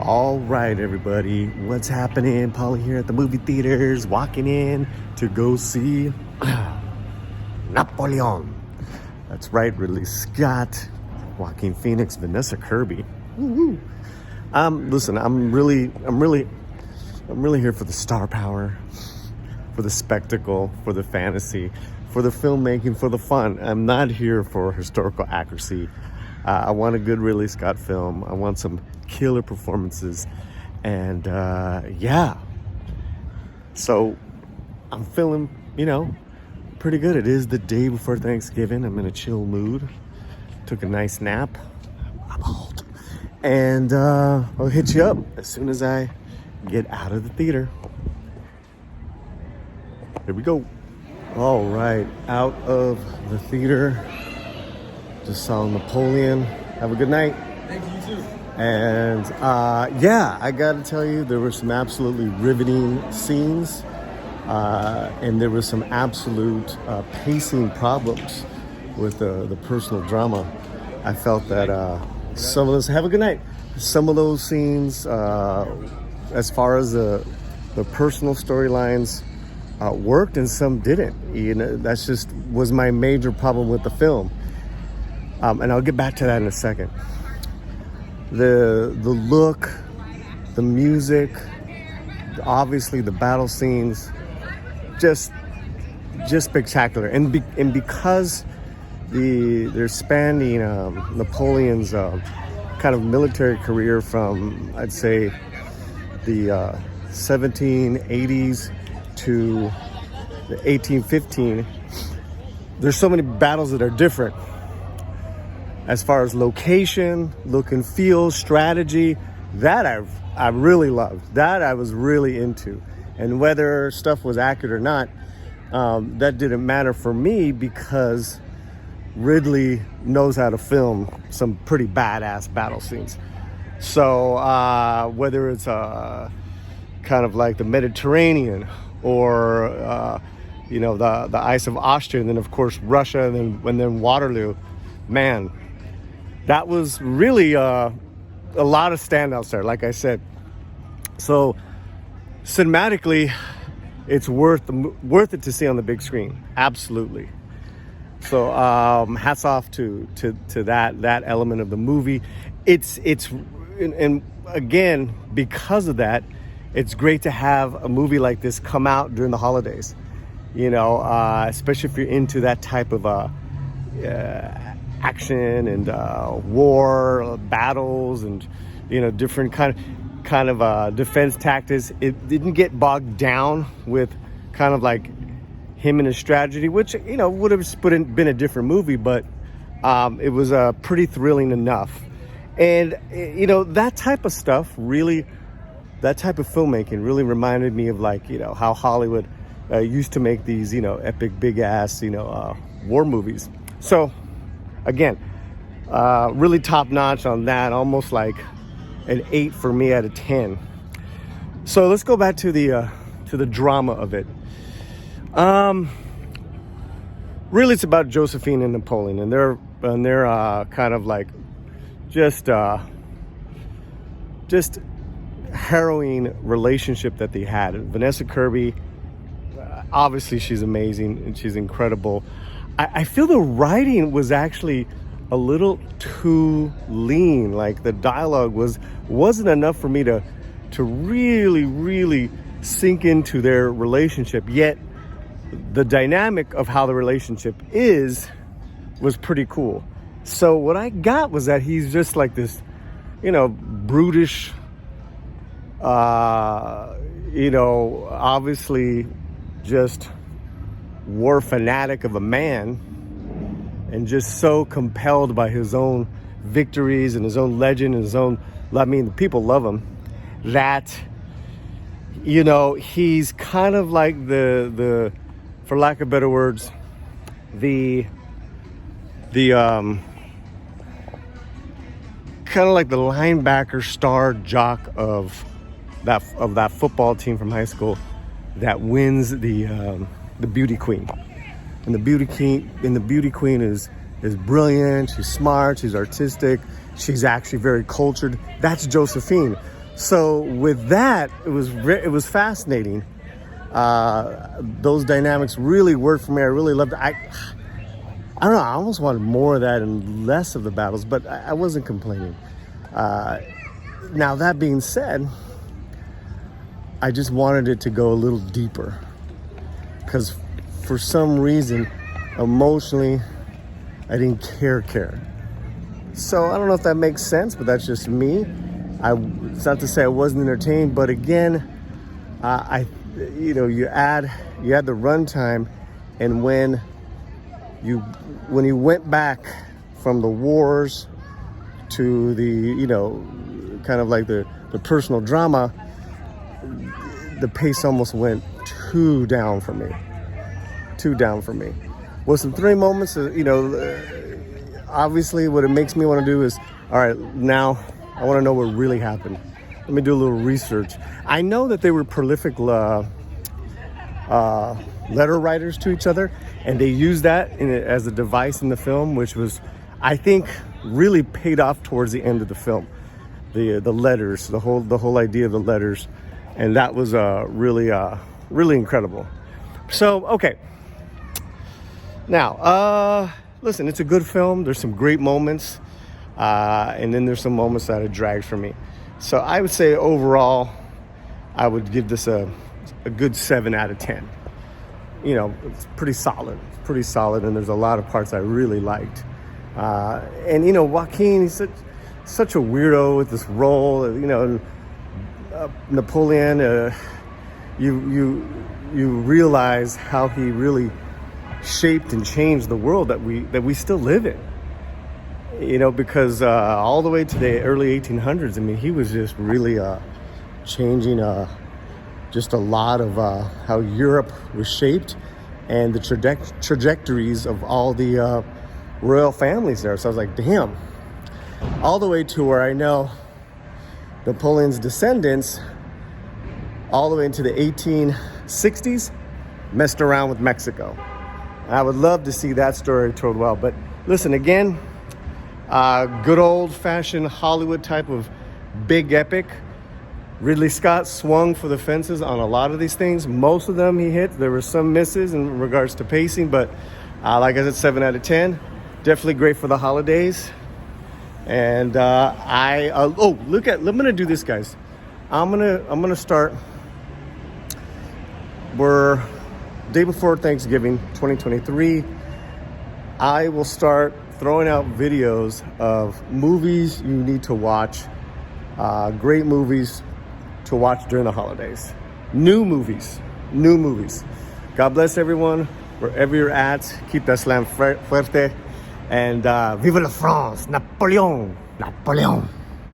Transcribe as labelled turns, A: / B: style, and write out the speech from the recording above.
A: All right, everybody, what's happening? Paulie here at the movie theaters, walking in to go see Napoleon. That's right, Ridley Scott, Joaquin Phoenix, Vanessa Kirby. Woo-hoo. Listen, I'm really here for the star power, for the spectacle, for the fantasy, for the filmmaking, for the fun. I'm not here for historical accuracy. I want a good Ridley Scott film. I want some killer performances. And yeah. So I'm feeling, pretty good. It is the day before Thanksgiving. I'm in a chill mood. Took a nice nap. I'm old. And I'll hit you up as soon as I get out of the theater. Here we go. All right, out of the theater. Just saw Napoleon. Have a good night.
B: Thank you, you too.
A: And yeah, I gotta tell you, there were some absolutely riveting scenes, and there was some absolute pacing problems with the personal drama. I felt that some of those, have a good night. Some of those scenes, as far as the personal storylines, worked and some didn't. That's just was my major problem with the film. And I'll get back to that in a second. The look, the music, obviously the battle scenes, just spectacular. And because they're spanning Napoleon's kind of military career from, I'd say, the 1780s to the 1815, there's so many battles that are different. As far as location, look and feel, strategy, that I really loved. That I was really into. And whether stuff was accurate or not, that didn't matter for me because Ridley knows how to film some pretty badass battle scenes. So whether it's kind of like the Mediterranean or the ice of Austria, and then of course Russia, and then Waterloo, man. That was really a lot of standouts there, like I said. So cinematically, it's worth it to see on the big screen. Absolutely. So hats off to that element of the movie. It's and again, because of that, it's great to have a movie like this come out during the holidays. Especially if you're into that type of action and war battles and different kind of defense tactics. It didn't get bogged down with kind of like him and his strategy, which would have been a different movie, but it was pretty thrilling enough. And that type of stuff really, that type of filmmaking really reminded me of how Hollywood used to make these epic big ass war movies. So again, really top notch on that, almost like an 8 for me out of 10. So let's go back to the drama of it. Really, it's about Josephine and Napoleon, and their kind of like just harrowing relationship that they had. Vanessa Kirby, obviously she's amazing and she's incredible. I feel the writing was actually a little too lean. Like the dialogue wasn't enough for me to really sink into their relationship. Yet the dynamic of how the relationship was pretty cool. So what I got was that he's just like this, brutish, obviously just war fanatic of a man, and just so compelled by his own victories and his own legend and the people love him, that he's kind of like the for lack of better words, the kind of like the linebacker star jock of that football team from high school that wins the beauty queen. And the beauty queen is brilliant, she's smart, she's artistic, she's actually very cultured. That's Josephine. So with that, it was fascinating. Those dynamics really worked for me. I really loved it. I don't know. I almost wanted more of that and less of the battles, but I wasn't complaining. Now that being said, I just wanted it to go a little deeper, because for some reason, emotionally, I didn't care. So I don't know if that makes sense, but that's just me. It's not to say I wasn't entertained, but again, you add the runtime, and when you went back from the wars to the kind of like the personal drama, the pace almost went too down for me. With some thrilling moments, obviously what it makes me want to do is, all right, now I want to know what really happened. Let me do a little research. I know that they were prolific letter writers to each other, and they used that as a device in the film, which was, I think, really paid off towards the end of the film. The letters, the whole idea of the letters, and that was really incredible. So okay, now listen, it's a good film. There's some great moments, and then there's some moments that it drags for me. So I would say overall, I would give this a good 7 out of 10. It's pretty solid, and there's a lot of parts I really liked. And Joaquin, he's such a weirdo with this role. Napoleon, you realize how he really shaped and changed the world that we still live in. Because all the way to the early 1800s, I mean, he was just really changing just a lot of how Europe was shaped, and the trajectories of all the royal families there. So I was like, damn. All the way to where I know Napoleon's descendants, all the way into the 1860s, messed around with Mexico. And I would love to see that story told well. But listen, again, good old-fashioned Hollywood type of big epic. Ridley Scott swung for the fences on a lot of these things. Most of them he hit. There were some misses in regards to pacing, but like I said, 7 out of 10. Definitely great for the holidays. And I'm gonna do this, guys. I'm gonna start. We're day before Thanksgiving 2023. I will start throwing out videos of movies you need to watch, great movies to watch during the holidays. New movies. God bless everyone, wherever you're at. Keep that slam fuerte. And vive la France, Napoleon.